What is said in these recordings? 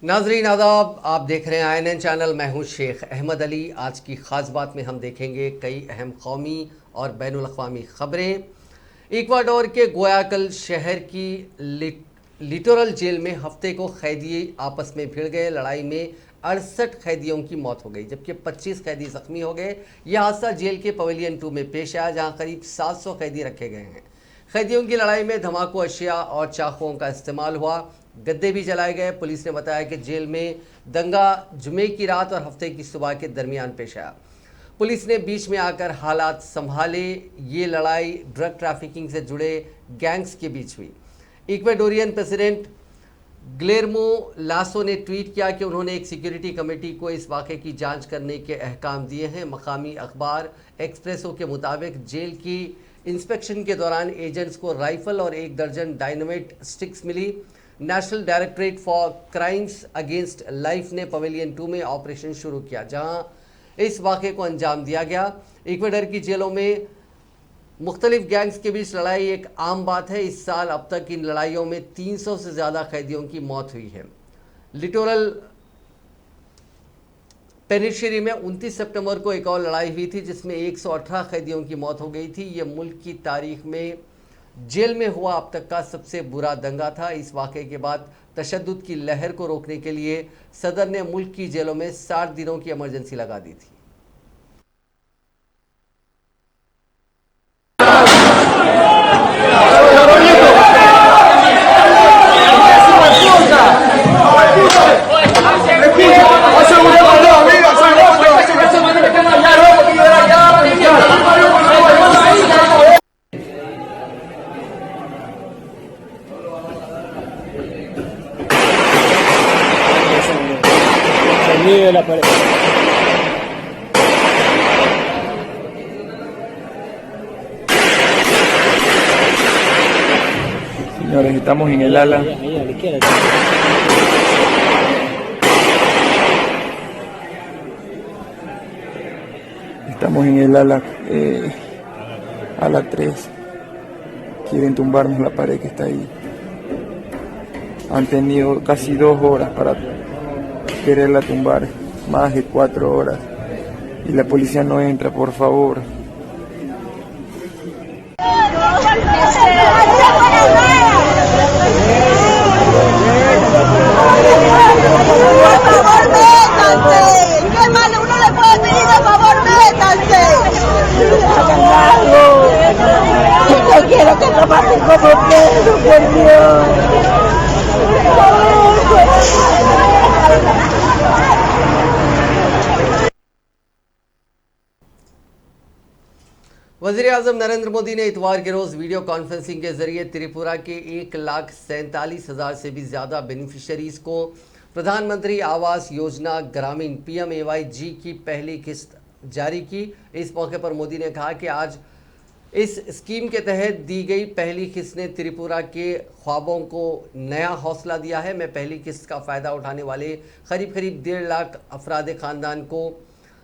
नाजरीन आदाब, आप देख रहे हैं INN चैनल। मैं हूं शेख अहमद अली। आज की ख़ास बात में हम देखेंगे कई अहम कौमी और बैनुल अक़वामी ख़बरें। इक्वाडोर के गुयाकल शहर की लिटोरल जेल में हफ्ते को कैदी आपस में भिड़ गए। लड़ाई में 68 कैदियों की मौत हो गई जबकि 25 कैदी जख्मी हो गए। यह हादसा जेल के पवेलियन 2 में पेश आया जहां करीब 700 कैदी रखे गए हैं। कैदियों की लड़ाई में धमाकू अशिया और चाकुओं का इस्तेमाल हुआ। गद्दे भी जलाए गए। पुलिस ने बताया कि जेल में दंगा जुमे की रात और हफ्ते की सुबह के दरमियान पेश आया। पुलिस ने बीच में आकर हालात संभाले। ये लड़ाई ड्रग ट्रैफिकिंग से जुड़े गैंग्स के बीच हुई। इक्वेडोरियन प्रेसिडेंट गिलेर्मो लासो ने ट्वीट किया कि उन्होंने एक सिक्योरिटी कमेटी को इस वाक़े की जांच करने के अहकाम दिए हैं। मकामी अखबार एक्सप्रेसो के मुताबिक जेल की इंस्पेक्शन के दौरान एजेंट्स को राइफल और 1 दर्जन डायनामाइट स्टिक्स मिली। National Directorate for Crimes Against Life ने पवेलियन 2 में ऑपरेशन शुरू किया जहां इस वाक़े को अंजाम दिया गया। इक्वेडर की जेलों में मुख्तलिफ गैंग्स के बीच लड़ाई एक आम बात है। इस साल अब तक इन लड़ाइयों में 300 से ज़्यादा कैदियों की मौत हुई है। लिटोरल पेनिशरी में 29 सितंबर को एक और लड़ाई हुई थी जिसमें 118 कैदियों की मौत हो गई थी। ये मुल्क की तारीख में जेल में हुआ अब तक का सबसे बुरा दंगा था। इस वाक़े के बाद तशद्दुद की लहर को रोकने के लिए सदर ने मुल्क की जेलों में 60 दिनों की इमरजेंसी लगा दी थी। de la pared. Señores, estamos en el ala. Estamos en el ala 3. Quieren tumbarnos la pared que está ahí. Han tenido casi 2 horas para quererla tumbar, más de 4 horas, y la policía no entra, por favor. ¡Qué malo! Uno le puede pedir, por favor, métanse. Yo quiero que lo maten como Pedro, por Dios. वज़ीर आज़म नरेंद्र मोदी ने इतवार के रोज़ video conferencing के जरिए त्रिपुरा के 1,47,000 से भी ज़्यादा बेनिफिशरीज़ को प्रधानमंत्री आवास योजना ग्रामीण PMAY-G की पहली किस्त जारी की। इस मौके पर मोदी ने कहा कि आज इस स्कीम के तहत दी गई पहली किस्त ने त्रिपुरा के ख्वाबों को नया हौसला दिया है। मैं पहली किस्त का फ़ायदा उठाने वाले करीब 1.5 लाख अफराद ख़ानदान को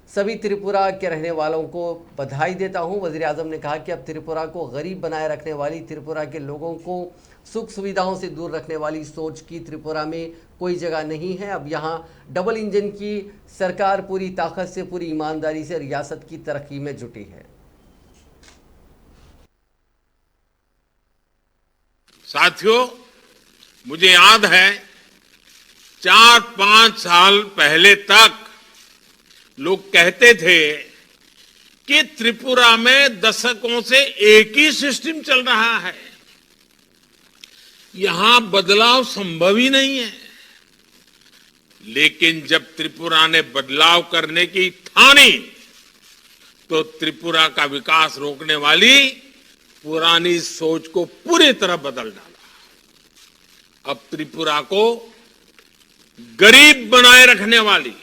सभी त्रिपुरा के रहने वालों को बधाई देता हूं। वज़ीर आज़म ने कहा कि अब त्रिपुरा को गरीब बनाए रखने वाली, त्रिपुरा के लोगों को सुख सुविधाओं से दूर रखने वाली सोच की त्रिपुरा में कोई जगह नहीं है। अब यहां डबल इंजन की सरकार पूरी ताकत से, पूरी ईमानदारी से रियासत की तरक्की में जुटी है। साथियों, मुझे याद है 4-5 साल पहले तक लोग कहते थे कि त्रिपुरा में दशकों से एक ही सिस्टम चल रहा है, यहां बदलाव संभव ही नहीं है। लेकिन जब त्रिपुरा ने बदलाव करने की ठानी तो त्रिपुरा का विकास रोकने वाली पुरानी सोच को पूरी तरह बदल डाला। अब त्रिपुरा को गरीब बनाए रखने वाली,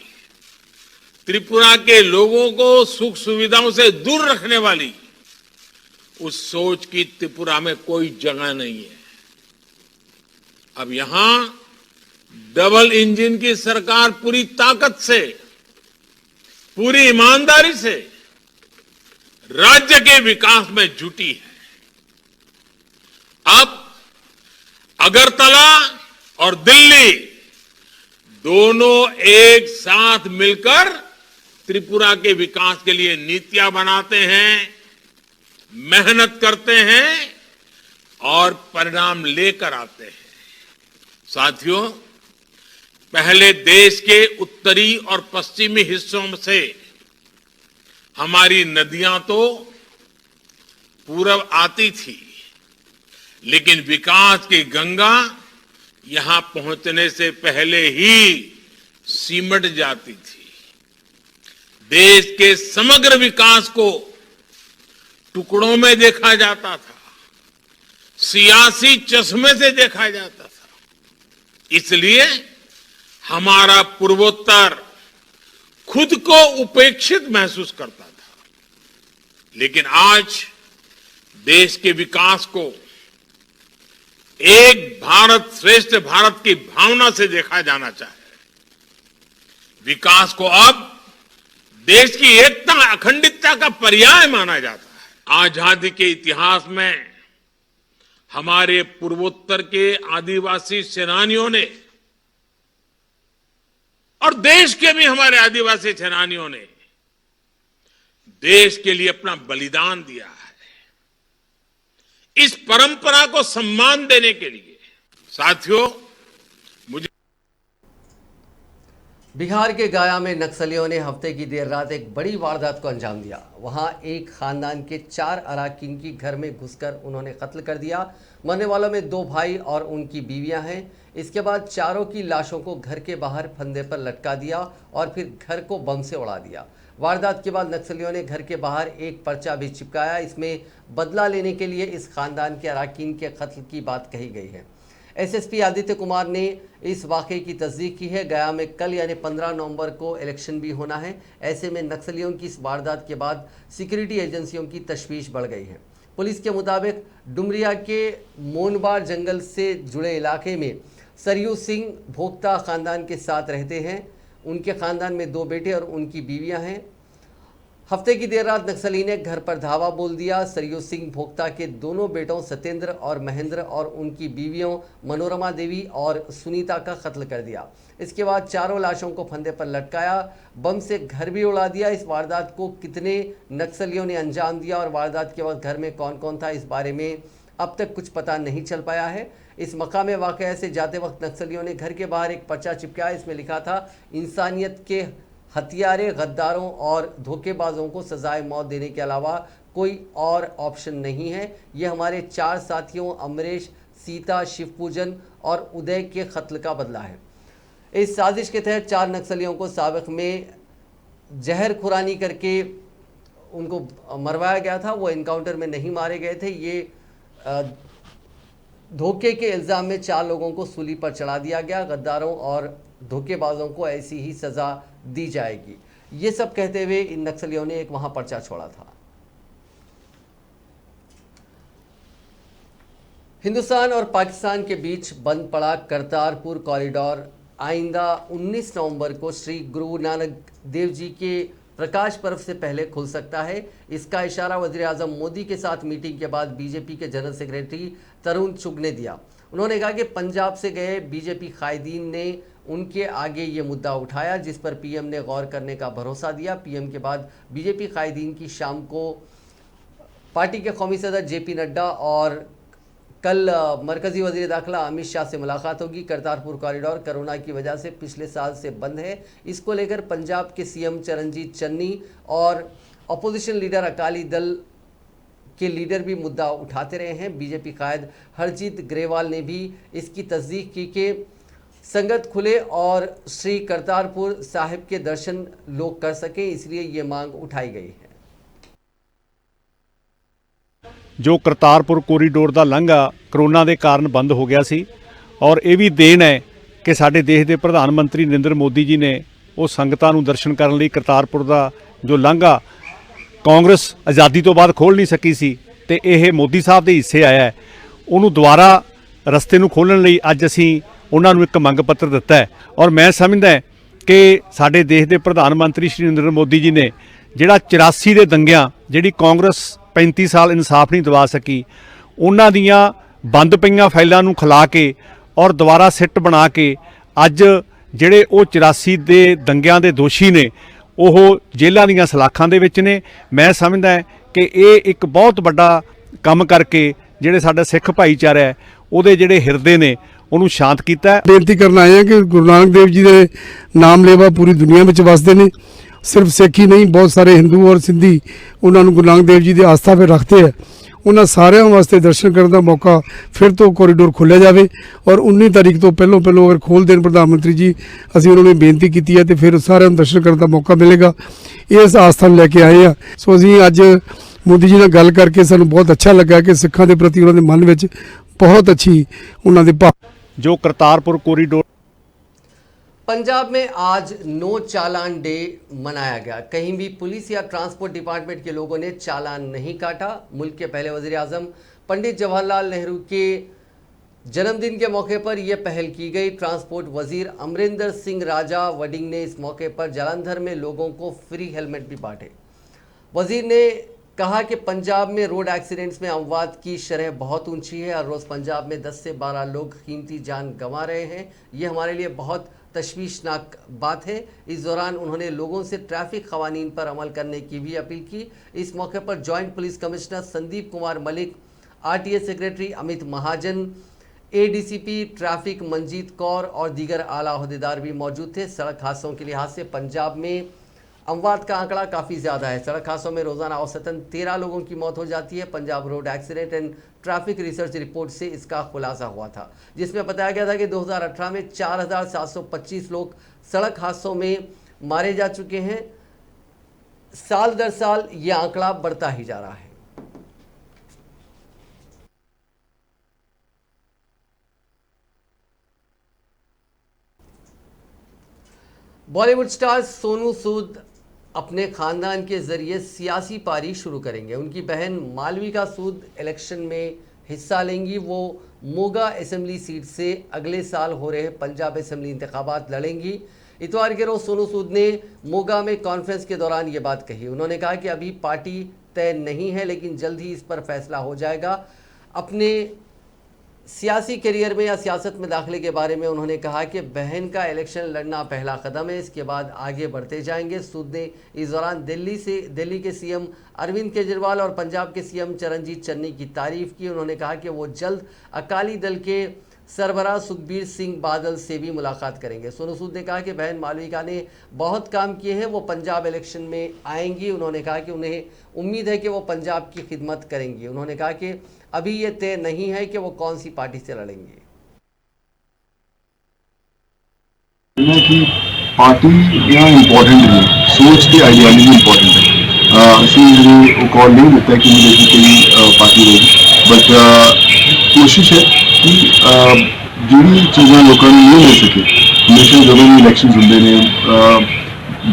त्रिपुरा के लोगों को सुख सुविधाओं से दूर रखने वाली उस सोच की त्रिपुरा में कोई जगह नहीं है। अब यहां डबल इंजन की सरकार पूरी ताकत से, पूरी ईमानदारी से राज्य के विकास में जुटी है। अब अगरतला और दिल्ली दोनों एक साथ मिलकर त्रिपुरा के विकास के लिए नीतियां बनाते हैं, मेहनत करते हैं और परिणाम लेकर आते हैं। साथियों, पहले देश के उत्तरी और पश्चिमी हिस्सों से हमारी नदियां तो पूरब आती थी, लेकिन विकास की गंगा यहां पहुंचने से पहले ही सिमट जाती थी। देश के समग्र विकास को टुकड़ों में देखा जाता था, सियासी चश्मे से देखा जाता था। इसलिए हमारा पूर्वोत्तर खुद को उपेक्षित महसूस करता था। लेकिन आज देश के विकास को एक भारत श्रेष्ठ भारत की भावना से देखा जाना चाहिए। विकास को अब देश की एकता अखंडितता का पर्याय माना जाता है। आजादी के इतिहास में हमारे पूर्वोत्तर के आदिवासी सेनानियों ने और देश के भी हमारे आदिवासी सेनानियों ने देश के लिए अपना बलिदान दिया है। इस परंपरा को सम्मान देने के लिए साथियों, मुझे बिहार के गया में नक्सलियों ने हफ्ते की देर रात एक बड़ी वारदात को अंजाम दिया। वहां एक खानदान के 4 अराकीन की घर में घुसकर उन्होंने कत्ल कर दिया। मरने वालों में 2 भाई और उनकी बीवियां हैं। इसके बाद चारों की लाशों को घर के बाहर फंदे पर लटका दिया और फिर घर को बम से उड़ा दिया। वारदात के बाद नक्सलियों ने घर के बाहर एक पर्चा भी चिपकाया। इसमें बदला लेने के लिए इस खानदान के अराकीन के कत्ल की बात कही गई है। एसएसपी आदित्य कुमार ने इस वाकये की तस्दीक की है। गया में कल यानी 15 नवंबर को इलेक्शन भी होना है। ऐसे में नक्सलियों की इस वारदात के बाद सिक्योरिटी एजेंसियों की तशवीश बढ़ गई है। पुलिस के मुताबिक डुमरिया के मोनबार जंगल से जुड़े इलाके में सरयू सिंह भोक्ता खानदान के साथ रहते हैं। उनके खानदान में 2 बेटे और उनकी बीवियां हैं। हफ्ते की देर रात नक्सली ने घर पर धावा बोल दिया। सरयू सिंह भोक्ता के दोनों बेटों सत्येंद्र और महेंद्र और उनकी बीवियों मनोरमा देवी और सुनीता का कत्ल कर दिया। इसके बाद चारों लाशों को फंदे पर लटकाया, बम से घर भी उड़ा दिया। इस वारदात को कितने नक्सलियों ने अंजाम दिया और वारदात के वक्त घर में कौन कौन था, इस बारे में अब तक कुछ पता नहीं चल पाया है। इस मकाम वाक़या से जाते वक्त नक्सलियों ने घर के बाहर एक पर्चा चिपकाया। इसमें लिखा था, इंसानियत के हत्यारे, गद्दारों और धोखेबाजों को सजाए मौत देने के अलावा कोई और ऑप्शन नहीं है। ये हमारे 4 साथियों अमरेश, सीता, शिवपूजन और उदय के कत्ल का बदला है। इस साजिश के तहत 4 नक्सलियों को साबिक में जहर खुरानी करके उनको मरवाया गया था। वो इनकाउंटर में नहीं मारे गए थे। ये धोखे के इल्ज़ाम में 4 लोगों को सूली पर चढ़ा दिया गया। गद्दारों और धोखेबाजों को ऐसी ही सज़ा दी जाएगी, ये सब कहते हुए इन नक्सलियों ने एक वहां पर्चा छोड़ा था। हिंदुस्तान और पाकिस्तान के बीच बंद पड़ा करतारपुर कॉरिडोर आइंदा 19 नवंबर को श्री गुरु नानक देव जी के प्रकाश पर्व से पहले खुल सकता है। इसका इशारा वज़ीर आज़म मोदी के साथ मीटिंग के बाद बीजेपी के जनरल सेक्रेटरी तरुण चुग ने दिया। उन्होंने कहा कि पंजाब से गए बीजेपी कायदीन ने उनके आगे ये मुद्दा उठाया, जिस पर पीएम ने गौर करने का भरोसा दिया। पीएम के बाद बीजेपी कायदीन की शाम को पार्टी के कौमी सदर जेपी नड्डा और कल मरकजी वजीर दाखिला अमित शाह से मुलाकात होगी। करतारपुर कॉरिडोर कोरोना की वजह से पिछले साल से बंद है। इसको लेकर पंजाब के सीएम चरणजीत चन्नी और अपोजिशन लीडर अकाली दल के लीडर भी मुद्दा उठाते रहे हैं। बीजेपी कायद हरजीत ग्रेवाल ने भी इसकी तस्दीक की कि संगत खुले और श्री करतारपुर साहिब के दर्शन लोग कर सकें, इसलिए ये मांग उठाई गई है। जो करतारपुर कोरीडोर का लांघा करोना के कारण बंद हो गया सी और ये भी देन है कि साडे देश के प्रधानमंत्री नरेंद्र मोदी जी ने वो संगतां नूं दर्शन करने लई करतारपुर का जो लांघा कांग्रेस आज़ादी तो बाद खोल नहीं सकी सी ते यह मोदी साहब के हिस्से आया है। उन्होंने दोबारा रस्ते नूं खोलण लई अज असीं उन्हां नूं एक मंग पत्र दिता है और मैं समझदा कि साडे देश के प्रधानमंत्री श्री नरेंद्र मोदी जी ने जिहड़ा 84 के दंगियां जिहड़ी कांग्रेस 35 साल इंसाफ नहीं दवा सकी, उन्हां दियां बंद पईयां फाइलां नूं खिला के और दोबारा सिट बना के अज ਜਿਹੜੇ ਉਹ 84 ਦੇ ਦੰਗਿਆਂ ਦੇ ਦੋਸ਼ੀ ਨੇ ਉਹ ਜੇਲ੍ਹਾਂ ਦੀਆਂ ਸਲਾਖਾਂ ਦੇ ਵਿੱਚ ਨੇ। ਮੈਂ ਸਮਝਦਾ ਕਿ ਇਹ ਇੱਕ ਬਹੁਤ ਵੱਡਾ ਕੰਮ ਕਰਕੇ ਜਿਹੜੇ ਸਾਡਾ ਸਿੱਖ ਭਾਈਚਾਰਾ ਹੈ ਉਹਦੇ ਜਿਹੜੇ ਹਿਰਦੇ ਨੇ ਉਹਨੂੰ ਸ਼ਾਂਤ ਕੀਤਾ ਹੈ। ਬੇਨਤੀ ਕਰਨ ਆਏ ਹਾਂ ਕਿ ਗੁਰੂ ਨਾਨਕ ਦੇਵ ਜੀ ਦੇ ਨਾਮ ਲੇਵਾ ਪੂਰੀ ਦੁਨੀਆ ਵਿੱਚ ਵਸਦੇ ਨੇ। ਸਿਰਫ ਸਿੱਖ ਹੀ ਨਹੀਂ, ਬਹੁਤ ਸਾਰੇ ਹਿੰਦੂ ਔਰ ਸਿੰਧੀ ਉਹਨਾਂ ਨੂੰ ਗੁਰੂ ਨਾਨਕ ਦੇਵ ਜੀ ਦੀ ਆਸਥਾ 'ਤੇ ਰੱਖਦੇ ਹੈ। ਉਹਨਾਂ ਸਾਰਿਆਂ ਵਾਸਤੇ ਦਰਸ਼ਨ ਕਰਨ ਦਾ ਮੌਕਾ ਫਿਰ ਤੋਂ ਕੋਰੀਡੋਰ ਖੋਲ੍ਹਿਆ ਜਾਵੇ ਔਰ 19 ਤਾਰੀਖ ਤੋਂ ਪਹਿਲੋਂ ਅਗਰ ਖੋਲ੍ਹ ਦੇਣ ਪ੍ਰਧਾਨ ਮੰਤਰੀ ਜੀ, ਅਸੀਂ ਉਹਨਾਂ ਨੂੰ ਬੇਨਤੀ ਕੀਤੀ ਹੈ ਤੇ ਫਿਰ ਸਾਰਿਆਂ ਨੂੰ ਦਰਸ਼ਨ ਕਰਨ ਦਾ ਮੌਕਾ ਮਿਲੇਗਾ। ਇਸ ਆਸਥਾ ਨੂੰ ਲੈ ਕੇ ਆਏ ਆ। ਸੋ ਅਸੀਂ ਅੱਜ ਮੋਦੀ ਜੀ ਨਾਲ ਗੱਲ ਕਰਕੇ ਸਾਨੂੰ ਬਹੁਤ ਅੱਛਾ ਲੱਗਾ ਕਿ ਸਿੱਖਾਂ ਦੇ ਪ੍ਰਤੀ ਉਹਨਾਂ ਦੇ ਮਨ ਵਿੱਚ ਬਹੁਤ ਅੱਛੀ ਉਹਨਾਂ ਦੇ ਭਾਵ। जो करतारपुर कॉरिडोर पंजाब में आज नो चालान डे मनाया गया। कहीं भी पुलिस या ट्रांसपोर्ट डिपार्टमेंट के लोगों ने चालान नहीं काटा। मुल्क के पहले वजीर आजम पंडित जवाहरलाल नेहरू के जन्मदिन के मौके पर यह पहल की गई। ट्रांसपोर्ट वजीर अमरिंदर सिंह राजा वडिंग ने इस मौके पर जालंधर में लोगों को फ्री हेलमेट भी बांटे। वजीर ने कहा कि पंजाब में रोड एक्सीडेंट्स में अमवात की शरह बहुत ऊंची है। हर रोज़ पंजाब में 10 से 12 लोग कीमती जान गंवा रहे हैं। ये हमारे लिए बहुत तशवीशनाक बात है। इस दौरान उन्होंने लोगों से ट्रैफिक कवानीन पर अमल करने की भी अपील की। इस मौके पर joint police commissioner Sandeep Kumar Malik, RTA secretary Amit Mahajan, ADCP traffic Manjeet Kaur और दीगर आला अहदेदार भी मौजूद थे। सड़क हादसों के लिहाज से पंजाब में अमवात का आंकड़ा काफ़ी ज़्यादा है। सड़क हादसों में रोज़ाना औसतन 13 लोगों की मौत हो जाती है। Punjab road accident and traffic research report से इसका खुलासा हुआ था, जिसमें बताया गया था कि 2018 में 4725 लोग सड़क हादसों में मारे जा चुके हैं। साल दर साल ये आंकड़ा बढ़ता ही जा रहा है। बॉलीवुड स्टार सोनू सूद अपने खानदान के जरिए सियासी पारी शुरू करेंगे। उनकी बहन मालविका सूद इलेक्शन में हिस्सा लेंगी। वो मोगा असेंबली सीट से अगले साल हो रहे पंजाब असेंबली इंतखाबात लड़ेंगी। इतवार के रोज सोनू सूद ने मोगा में कॉन्फ्रेंस के दौरान ये बात कही। उन्होंने कहा कि अभी पार्टी तय नहीं है, लेकिन जल्द ही इस पर फैसला हो जाएगा। अपने सियासी करियर में या सियासत में दाखिले के बारे में उन्होंने कहा कि बहन का इलेक्शन लड़ना पहला कदम है, इसके बाद आगे बढ़ते जाएंगे। सूद ने इस दौरान दिल्ली के सीएम अरविंद केजरीवाल और पंजाब के सीएम चरणजीत चन्नी की तारीफ की। उन्होंने कहा कि वो जल्द अकाली दल के सरबराह सुखबीर सिंह बादल से भी मुलाकात करेंगे। सोनू सूद ने कहा कि बहन मालविका ने बहुत काम किए हैं, वो पंजाब इलेक्शन में आएंगी। उन्होंने कहा कि उन्हें उम्मीद है कि वो पंजाब की खिदमत करेंगी। उन्होंने कहा कि अभी ये तय नहीं है कि वो कौन सी पार्टी से लड़ेंगे। कि पार्टी यहाँ इम्पोर्टेंट है, सोच के आइडियोलॉजी इम्पोर्टेंट है। इसलिए वो कॉल नहीं देता है कि मुझे कोई पार्टी रहेगी, बट कोशिश है कि ਜਿਹੜੀ ਚੀਜ਼ਾਂ ਲੋਕਾਂ ਨੂੰ ਨਹੀਂ ਮਿਲ ਸਕੇ। ਹਮੇਸ਼ਾ ਜਦੋਂ ਵੀ ਇਲੈਕਸ਼ਨਸ ਹੁੰਦੇ ਨੇ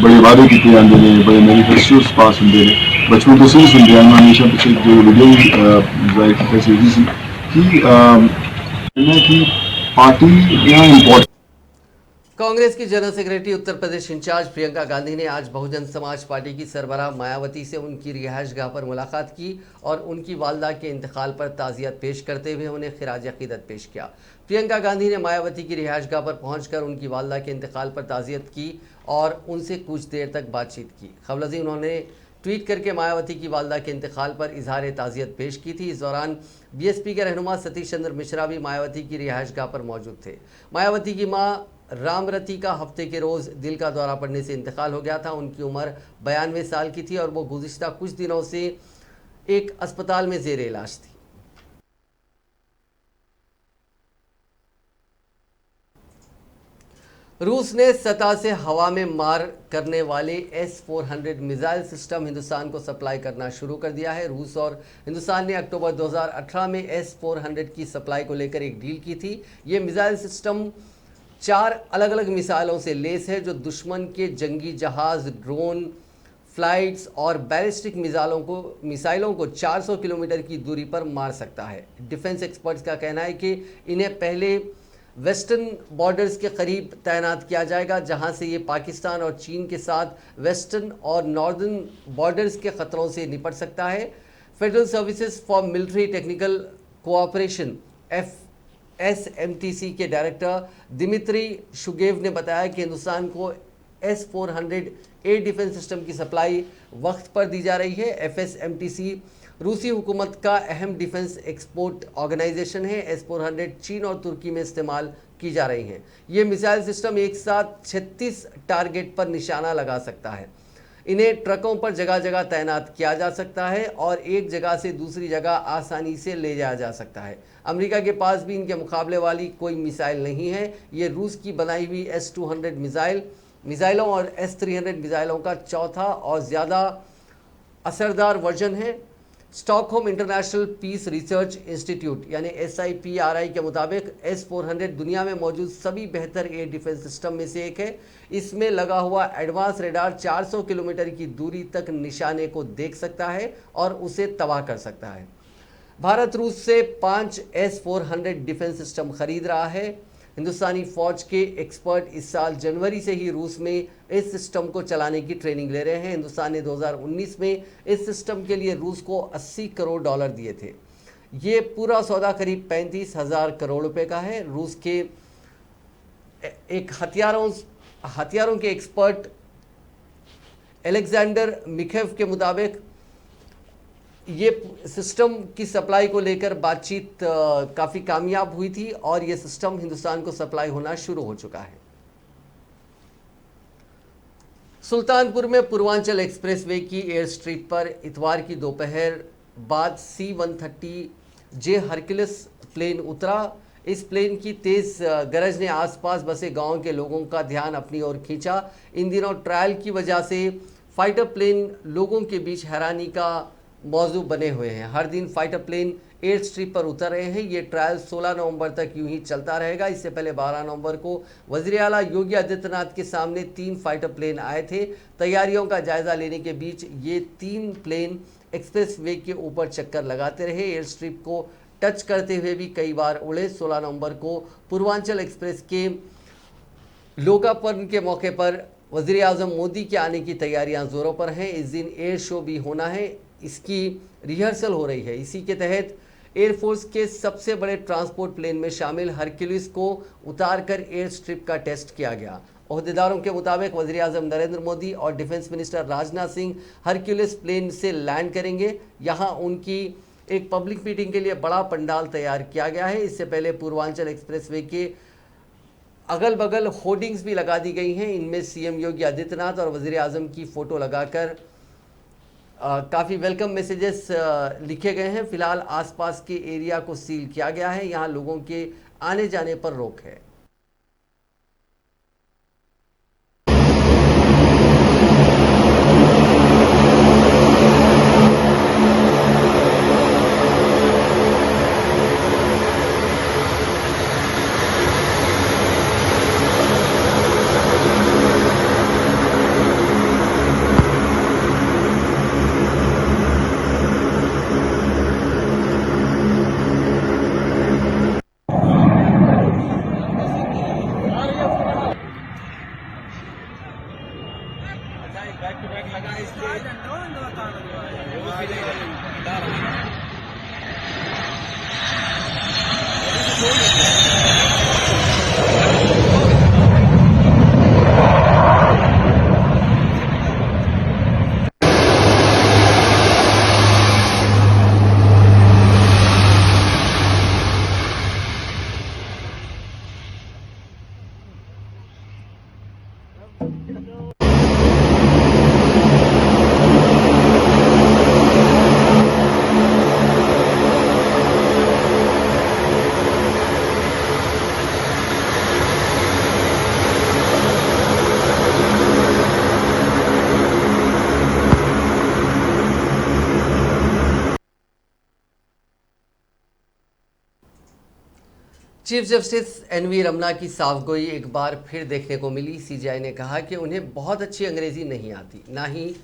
ਬੜੇ ਵਾਅਦੇ ਕੀਤੇ ਜਾਂਦੇ ਨੇ, ਬੜੇ ਮੈਨੀਫੈਸਟੋਸ ਪਾਸ ਹੁੰਦੇ ਨੇ। ਬਚਪਨ ਤੋਂ ਅਸੀਂ ਸੁਣਦੇ ਹਾਂ, ਹਮੇਸ਼ਾ ਪਿੱਛੇ ਜੋ ਵੀਡੀਓ ਵੀ ਜ਼ਾਹਿਰ ਕੀਤਾ ਸੀ ਉਹਦੀ ਸੀ कि पार्टी यहाँ इम्पोर्टेंट। कांग्रेस की general secretary Uttar Pradesh in charge Priyanka Gandhi ने आज बहुजन समाज पार्टी की सरबराह मायावती से उनकी रिहाइशगाह पर मुलाकात की और उनकी वालदा के इंतकाल पर ताज़ियत पेश करते हुए उन्हें खिराज अक़ीदत पेश किया। प्रियंका गांधी ने मायावती की रिहाइशगाह पर पहुंचकर उनकी वालदा के इंतकाल पर ताज़ियत की और उनसे कुछ देर तक बातचीत की। खबरजी उन्होंने ट्वीट करके मायावती की वालदा के इंतकाल पर इजहार ताज़ियत पेश की थी। इस दौरान BSP के रहनुमा सतीश चंद्र मिश्रा भी मायावती की रिहाइशगाह पर मौजूद थे। मायावती की मां रामरती का हफ्ते के रोज़ दिल का दौरा पड़ने से इंतकाल हो गया था। उनकी उम्र 92 साल की थी और वो गुज़िश्ता कुछ दिनों से एक अस्पताल में ज़ेर इलाज थी। रूस ने सतह से हवा में मार करने वाले S-400 मिसाइल सिस्टम हिंदुस्तान को सप्लाई करना शुरू कर दिया है। रूस और हिंदुस्तान ने अक्टूबर 2018 में S-400 की सप्लाई को लेकर एक डील की थी। ये मिसाइल सिस्टम 4 अलग अलग मिसाइलों से लेस है जो दुश्मन के जंगी जहाज़, ड्रोन, फ्लाइट्स और बैलिस्टिक मिसाइलों को 400 किलोमीटर की दूरी पर मार सकता है। डिफेंस एक्सपर्ट्स का कहना है कि इन्हें पहले वेस्टर्न बॉर्डर्स के करीब तैनात किया जाएगा, जहां से ये पाकिस्तान और चीन के साथ वेस्टर्न और नॉर्दर्न बॉर्डर्स के ख़तरों से निपट सकता है। Federal services for military technical cooperation SMTC के डायरेक्टर दिमित्री शुगेव ने बताया कि हिंदुस्तान को S-400 एयर डिफेंस सिस्टम की सप्लाई वक्त पर दी जा रही है। FSMTC रूसी हुकूमत का अहम डिफेंस एक्सपोर्ट ऑर्गेनाइजेशन है। S-400 चीन और तुर्की में इस्तेमाल की जा रही हैं। ये मिसाइल सिस्टम एक साथ 36 टारगेट पर निशाना लगा सकता है। इन्हें ट्रकों पर जगह जगह तैनात किया जा सकता है और एक जगह से दूसरी जगह आसानी से ले जाया जा सकता है। अमेरिका के पास भी इनके मुकाबले वाली कोई मिसाइल नहीं है। ये रूस की बनाई हुई S-200 मिसाइलों और S-300 मिसाइलों का चौथा और ज़्यादा असरदार वर्जन है। Stockholm International Peace Research Institute यानी SIPRI के मुताबिक S-400 दुनिया में मौजूद सभी बेहतर एयर डिफेंस सिस्टम में से एक है। इसमें लगा हुआ एडवांस रेडार 400 किलोमीटर की दूरी तक निशाने को देख सकता है और उसे तबाह कर सकता है। भारत रूस से 5 S-400 डिफेंस सिस्टम खरीद रहा है। हिंदुस्तानी फौज के एक्सपर्ट इस साल जनवरी से ही रूस में इस सिस्टम को चलाने की ट्रेनिंग ले रहे हैं। हिंदुस्तान ने 2019 में इस सिस्टम के लिए रूस को $80 करोड़ दिए थे। ये पूरा सौदा करीब 35,000 करोड़ रुपए का है। रूस के एक हथियारों के एक्सपर्ट एलेक्जेंडर मिखेव के मुताबिक ये सिस्टम की सप्लाई को लेकर बातचीत काफ़ी कामयाब हुई थी और ये सिस्टम हिंदुस्तान को सप्लाई होना शुरू हो चुका है। सुल्तानपुर में पूर्वांचल एक्सप्रेसवे की एयर स्ट्रिप पर इतवार की दोपहर बाद C-130J हरक्यूलिस प्लेन उतरा। इस प्लेन की तेज़ गरज ने आसपास बसे गांव के लोगों का ध्यान अपनी ओर खींचा। इन दिनों ट्रायल की वजह से फाइटर प्लेन लोगों के बीच हैरानी का मौजू बने हुए हैं। हर दिन फाइटर प्लेन एयर स्ट्रिप पर उतर रहे हैं। ये ट्रायल 16 नवंबर तक यूं ही चलता रहेगा। इससे पहले 12 नवंबर को वज़ीर आला योगी आदित्यनाथ के सामने 3 फाइटर प्लेन आए थे। तैयारियों का जायजा लेने के बीच ये 3 प्लेन एक्सप्रेस वे के ऊपर चक्कर लगाते रहे। एयर स्ट्रिप को टच करते हुए भी कई बार उड़े। 16 नवंबर को पूर्वांचल एक्सप्रेस के लोकार्पण के मौके पर वज़ीर आज़म मोदी के आने की तैयारियां जोरों पर हैं। इस दिन एयर शो भी होना है, इसकी रिहर्सल हो रही है। इसी के तहत एयरफोर्स के सबसे बड़े ट्रांसपोर्ट प्लेन में शामिल हरक्यूलिस को उतारकर एयर स्ट्रिप का टेस्ट किया गया। ओहदेदारों के मुताबिक वज़ीर आज़म नरेंद्र मोदी और defence minister Rajnath Singh Hercules plane से लैंड करेंगे। यहाँ उनकी एक पब्लिक मीटिंग के लिए बड़ा पंडाल तैयार किया गया है। इससे पहले पूर्वांचल एक्सप्रेसवे के अगल बगल होर्डिंग्स भी लगा दी गई हैं। इनमें CM योगी आदित्यनाथ और वज़ीर आज़म की फ़ोटो लगाकर काफ़ी वेलकम मैसेजेस लिखे गए हैं। फिलहाल आसपास के एरिया को सील किया गया है। यहाँ लोगों के आने जाने पर रोक है। चीफ जस्टिस NV रमना की साफगोई एक बार फिर देखने को मिली। CJI ने कहा कि उन्हें बहुत अच्छी अंग्रेज़ी नहीं आती, ना ही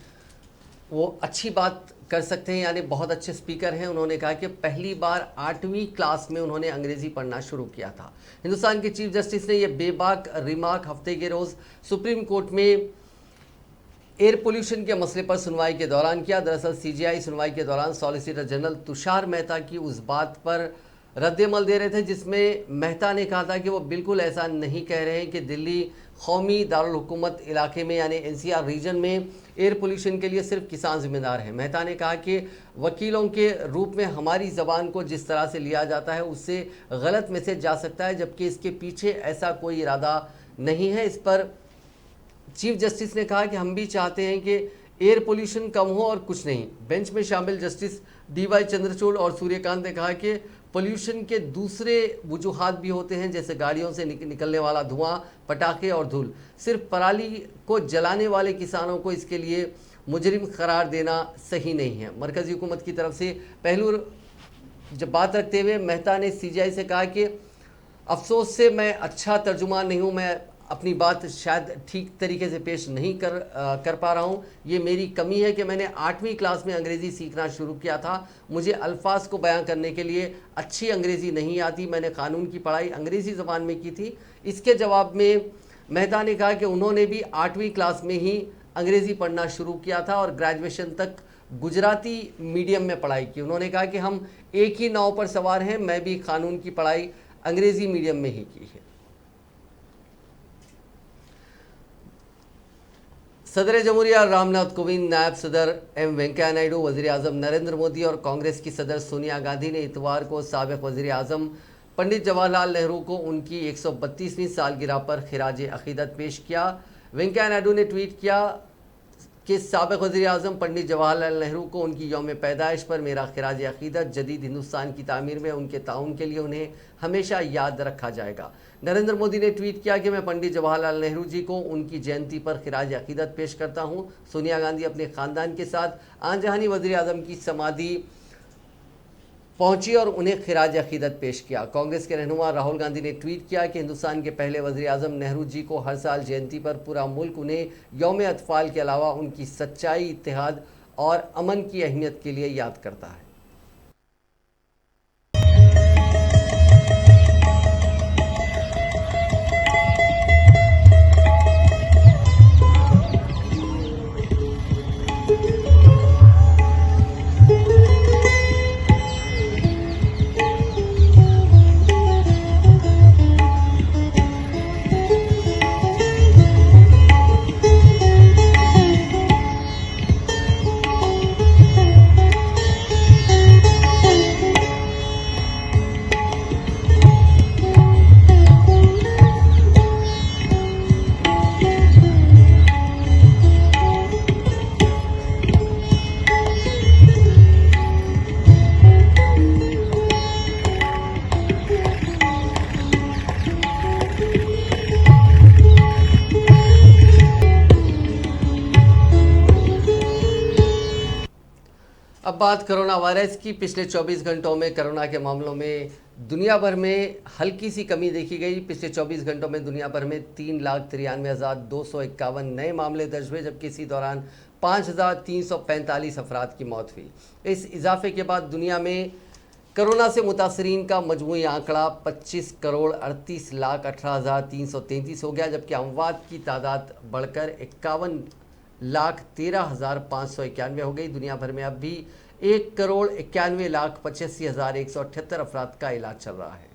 वो अच्छी बात कर सकते हैं, यानी बहुत अच्छे स्पीकर हैं। उन्होंने कहा कि पहली बार 8वीं क्लास में उन्होंने अंग्रेज़ी पढ़ना शुरू किया था। हिंदुस्तान के चीफ जस्टिस ने यह बेबाक रिमार्क हफ्ते के रोज़ सुप्रीम कोर्ट में एयर पोल्यूशन के मसले पर सुनवाई के दौरान किया। दरअसल CJI सुनवाई के दौरान सॉलिसिटर जनरल तुषार मेहता की उस बात पर रद्देमल दे रहे थे, जिसमें मेहता ने कहा था कि वो बिल्कुल ऐसा नहीं कह रहे हैं कि दिल्ली कौमी दारुल हुकूमत इलाके में यानी एनसीआर रीजन में एयर पोल्यूशन के लिए सिर्फ किसान जिम्मेदार हैं। मेहता ने कहा कि वकीलों के रूप में हमारी ज़बान को जिस तरह से लिया जाता है उससे गलत मैसेज जा सकता है, जबकि इसके पीछे ऐसा कोई इरादा नहीं है। इस पर चीफ जस्टिस ने कहा कि हम भी चाहते हैं कि एयर पोल्यूशन कम हो और कुछ नहीं। बेंच में शामिल जस्टिस DY चंद्रचूड़ और सूर्यकांत ने कहा कि पोल्यूशन के दूसरे वजूहात भी होते हैं, जैसे गाड़ियों से निकलने वाला धुआं, पटाखे और धूल। सिर्फ पराली को जलाने वाले किसानों को इसके लिए मुजरिम करार देना सही नहीं है। मरकजी हुकूमत की तरफ से पहलू जब बात रखते हुए मेहता ने CJI से कहा कि अफसोस से मैं अच्छा तर्जुमान नहीं हूँ, मैं अपनी बात शायद ठीक तरीके से पेश नहीं कर पा रहा हूँ। ये मेरी कमी है कि मैंने 8वीं क्लास में अंग्रेज़ी सीखना शुरू किया था, मुझे अल्फाज को बयां करने के लिए अच्छी अंग्रेज़ी नहीं आती, मैंने कानून की पढ़ाई अंग्रेज़ी ज़बान में की थी। इसके जवाब में मेहता ने कहा कि उन्होंने भी 8वीं क्लास में ही अंग्रेज़ी पढ़ना शुरू किया था और ग्रेजुएशन तक गुजराती मीडियम में पढ़ाई की। उन्होंने कहा कि हम एक ही नाव पर सवार हैं, मैं भी कानून की पढ़ाई अंग्रेज़ी मीडियम में ही की है। सदर जमहूरिया रामनाथ कोविंद, नायब सदर M वेंकैया नायडू, वज़ीर आज़म नरेंद्र मोदी और कांग्रेस की सदर सोनिया गांधी ने इतवार को साबिक़ वज़ीर आज़म पंडित जवाहरलाल नेहरू को उनकी 132वीं सालगिरह पर खिराज अक़ीदत पेश किया। वेंकैया नायडू ने ट्वीट किया कि साबिक़ वज़ीर आज़म पंडित जवाहरलाल नेहरू को उनकी यौम पैदाइश पर मेरा खिराज अक़ीदत, जदीद हिंदुस्तान की तामीर में उनके ताउन के लिए उन्हें हमेशा याद रखा जाएगा। नरेंद्र मोदी ने ट्वीट किया कि मैं पंडित जवाहरलाल नेहरू जी को उनकी जयंती पर खिराज अक़ीदत पेश करता हूं। सोनिया गांधी अपने ख़ानदान के साथ आनजहानी वज़ीर आज़म की समाधि पहुंची और उन्हें खिराज अक़ीदत पेश किया। कांग्रेस के रहनुमा राहुल गांधी ने ट्वीट किया कि हिंदुस्तान के पहले वज़ीर आज़म नेहरू जी को हर साल जयंती पर पूरा मुल्क उन्हें यौम अतफ़ाल के अलावा उनकी सच्चाई, इत्तेहाद और अमन की अहमियत के लिए याद करता है। अब बात कोरोना वायरस की। पिछले 24 घंटों में कोरोना के मामलों में दुनिया भर में हल्की सी कमी देखी गई। पिछले 24 घंटों में दुनिया भर में 3,93,251 नए मामले दर्ज हुए, जबकि इसी दौरान 5,345 अफराद की मौत हुई। इस इजाफे के बाद दुनिया में कोरोना से मुतासरीन का मजमूई आंकड़ा 25,38,18,333 हो गया, जबकि अमवात की तादाद बढ़कर 51,13,591 हो गई। दुनिया भर में अब भी 1,91,85,178 अफराद का इलाज चल रहा है।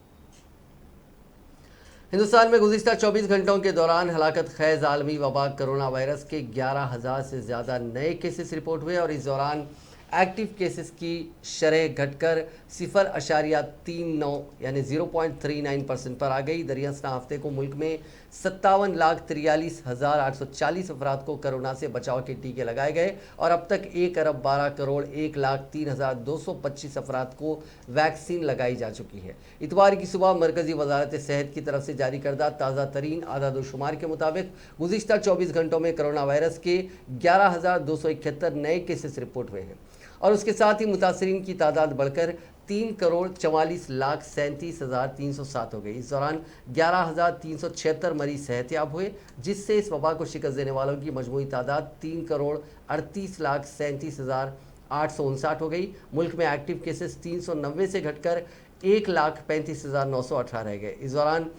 हिंदुस्तान में गुज़िश्ता 24 घंटों के दौरान हलाकत खैज़ आलमी वबा कोरोना वायरस के 11,000 से ज़्यादा नए केसेस रिपोर्ट हुए और इस दौरान एक्टिव केसेस की शरह घटकर 0.39 यानी 0.39% पर आ गई। दरियासना हफ्ते को मुल्क में 57,43,840 अफराद को कोरोना से बचाव के टीके लगाए गए और अब तक 1,12,01,03,225 अफराद को वैक्सीन लगाई जा चुकी है। इतवार की सुबह मरकजी वजारत सेहत की तरफ से जारी करदा ताज़ा तरीन आदादोशुमार के मुताबिक गुज़िश्ता 24 घंटों में कोरोना वायरस के 11,271 नए केसेस रिपोर्ट हुए हैं और उसके साथ ही मुतासरीन की तादाद बढ़कर 3,44,37,307 हो गई। इस दौरान 11,376 मरीज सेहतयाब हुए, जिससे इस वबा को शिकस्त देने वालों की मजमूई तादाद 3,38,37,859 हो गई। मुल्क में एक्टिव केसेस 390 से घटकर 1,35,918 रह गए। इस दौरान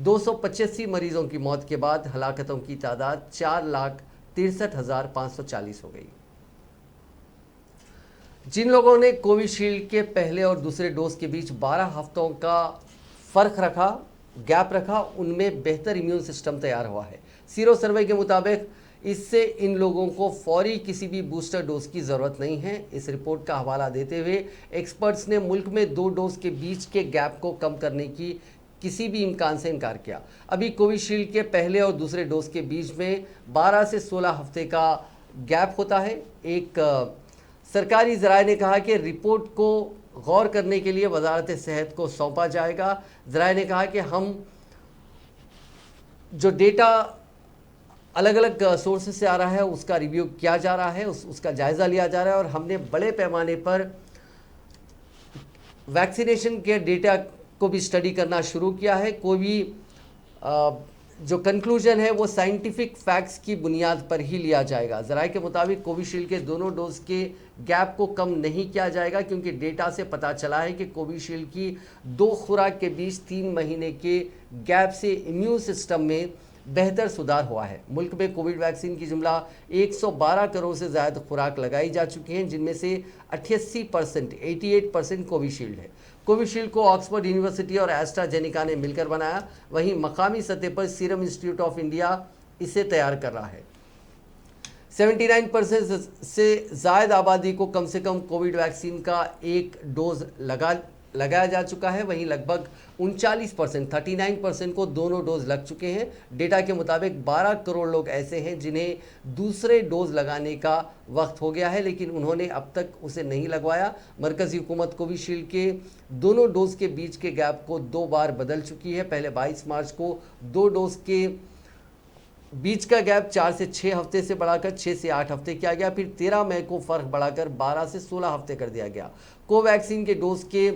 285 मरीजों की मौत के बाद हलाकतों की तादाद 4,63,540 हो गई। जिन लोगों ने कोविशील्ड के पहले और दूसरे डोज के बीच 12 हफ्तों का फर्क रखा, गैप रखा, उनमें बेहतर इम्यून सिस्टम तैयार हुआ है। सीरो सर्वे के मुताबिक इससे इन लोगों को फौरी किसी भी बूस्टर डोज की ज़रूरत नहीं है। इस रिपोर्ट का हवाला देते हुए एक्सपर्ट्स ने मुल्क में 2 डोज के बीच के गैप को कम करने की किसी भी इम्कान से इनकार किया। अभी कोविशील्ड के पहले और दूसरे डोज के बीच में 12 से 16 हफ्ते का गैप होता है। एक सरकारी ज़राए ने कहा कि रिपोर्ट को गौर करने के लिए वजारत सेहत को सौंपा जाएगा। ज़राए ने कहा कि हम जो डेटा अलग अलग सोर्सेज से आ रहा है उसका रिव्यू किया जा रहा है, उसका जायज़ा लिया जा रहा है और हमने बड़े पैमाने पर वैक्सीनेशन के डेटा को भी स्टडी करना शुरू किया है। कोई भी जो कंक्लूजन है वो साइंटिफिक फैक्ट्स की बुनियाद पर ही लिया जाएगा। ज़राए के मुताबिक कोविशील्ड के दोनों डोज के गैप को कम नहीं किया जाएगा क्योंकि डेटा से पता चला है कि कोविशील्ड की 2 खुराक के बीच 3 महीने के गैप से इम्यून सिस्टम में बेहतर सुधार हुआ है। मुल्क में कोविड वैक्सीन की जुमला 112 करोड़ से ज़्यादा खुराक लगाई जा चुकी हैं, जिनमें से 88% कोविशील्ड है। कोविशील्ड को ऑक्सफोर्ड यूनिवर्सिटी और एस्ट्राजेनेका ने मिलकर बनाया, वहीं मकामी सतह पर सीरम इंस्टीट्यूट ऑफ इंडिया इसे तैयार कर रहा है। 79% से ज़्यादा आबादी को कम से कम कोविड वैक्सीन का 1 डोज लगाया जा चुका है, वहीं लगभग 39% को दोनों डोज लग चुके हैं। डेटा के मुताबिक 12 करोड़ लोग ऐसे हैं जिन्हें दूसरे डोज लगाने का वक्त हो गया है, लेकिन उन्होंने अब तक उसे नहीं लगवाया। मरकज़ी हुकूमत कोविशील्ड के दोनों डोज के बीच के गैप को 2 बार बदल चुकी है। पहले 22 मार्च को 2 डोज के बीच का गैप 4 से 6 हफ्ते से बढ़ाकर 6 से 8 हफ्ते किया गया। फिर 13 मई को फ़र्क बढ़ाकर 12 से 16 हफ्ते कर दिया गया। कोवैक्सीन के डोज के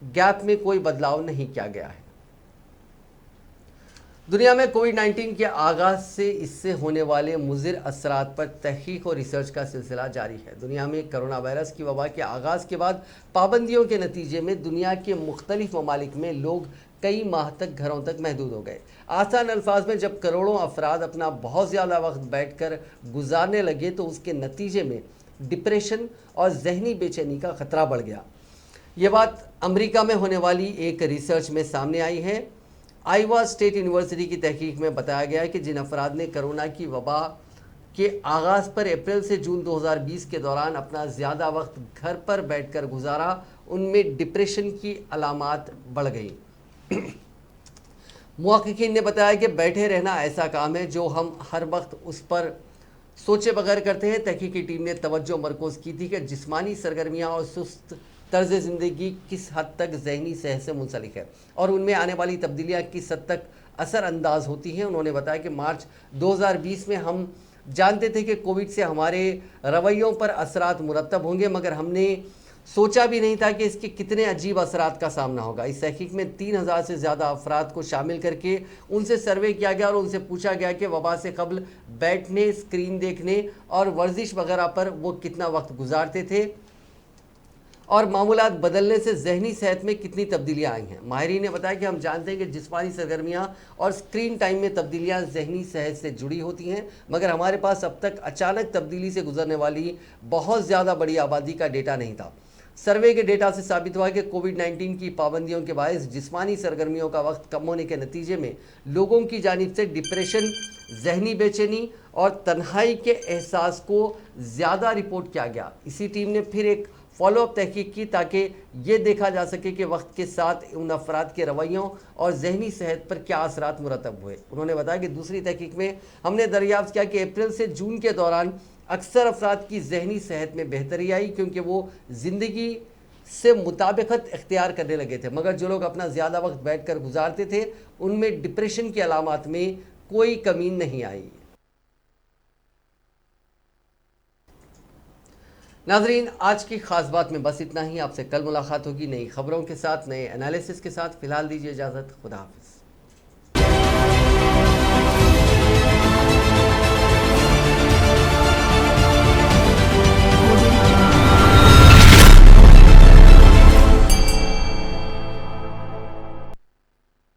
गैप में कोई बदलाव नहीं किया गया है। दुनिया में कोविड-19 के आगाज से इससे होने वाले मुज़िर असरात पर तहकीक और रिसर्च का सिलसिला जारी है। दुनिया में कोरोना वायरस की वबा के आगाज़ के बाद पाबंदियों के नतीजे में दुनिया के मुख्तलिफ ममालिक में लोग कई माह तक घरों तक महदूद हो गए। आसान अल्फाज में जब करोड़ों अफराद अपना बहुत ज़्यादा वक्त बैठकर गुजारने लगे तो उसके नतीजे में डिप्रेशन और जहनी बेचैनी का ख़तरा बढ़ गया। ये बात अमेरिका में होने वाली एक रिसर्च में सामने आई है। आइवा स्टेट यूनिवर्सिटी की तहकीक में बताया गया है कि जिन अफराद ने कोरोना की वबा के आगाज़ पर अप्रैल से जून 2020 के दौरान अपना ज़्यादा वक्त घर पर बैठकर गुजारा, उनमें डिप्रेशन की अलामात बढ़ गई। मुहक्किकीन ने बताया कि बैठे रहना ऐसा काम है जो हम हर वक्त उस पर सोचे बगैर करते हैं। तहकीकी टीम ने तवज्जो मरकूज़ की थी कि जिस्मानी सरगर्मियाँ और सुस्त तर्ज ज़िंदगी किस हद तक जहनी सेहत से मुंसलिक है और उनमें आने वाली तब्दीलियाँ किस हद तक असरअंदाज होती हैं। उन्होंने बताया कि मार्च 2020 में हम जानते थे कि कोविड से हमारे रवैयों पर असरात मुरतब होंगे, मगर हमने सोचा भी नहीं था कि इसके कितने अजीब असरात का सामना होगा। इस तहकीक में 3000 से ज़्यादा अफराद को शामिल करके उनसे सर्वे किया गया और उनसे पूछा गया कि वबा से कबल बैठने, स्क्रीन देखने और वर्जिश वगैरह पर वो कितना वक्त गुजारते थे और मामूलात बदलने से जहनी सेहत में कितनी तब्दीलियाँ आई हैं। माहिरीन ने बताया कि हम जानते हैं कि जिस्मानी सरगर्मियाँ और स्क्रीन टाइम में तब्दीलियाँ जहनी सेहत से जुड़ी होती हैं, मगर हमारे पास अब तक अचानक तब्दीली से गुजरने वाली बहुत ज़्यादा बड़ी आबादी का डेटा नहीं था। सर्वे के डेटा से साबित हुआ कि कोविड-19 की पाबंदियों के बायस जिस्मानी सरगर्मियों का वक्त कम होने के नतीजे में लोगों की जानिब से डिप्रेशन, जहनी बेचैनी और तन्हाई के एहसास को ज़्यादा रिपोर्ट किया गया। इसी टीम ने फिर एक फॉलोअप तहकीक की ताकि ये देखा जा सके कि वक्त के साथ उन अफराद के रवैयों और जहनी सेहत पर क्या असरात मुरतब हुए। उन्होंने बताया कि दूसरी तहकीक में हमने दरियाफ्त किया कि अप्रैल से जून के दौरान अक्सर अफराद की जहनी सेहत में बेहतरी आई क्योंकि वो ज़िंदगी से मुताबिकत इख्तियार करने लगे थे, मगर जो लोग अपना ज़्यादा वक्त बैठकर गुजारते थे उनमें डिप्रेशन की अलामात में कोई कमी नहीं आई। नाजरीन, आज की खास बात में बस इतना ही। आपसे कल मुलाकात होगी नई खबरों के साथ, नए एनालिसिस के साथ। फिलहाल दीजिए इजाज़त। खुदा हाफिज़।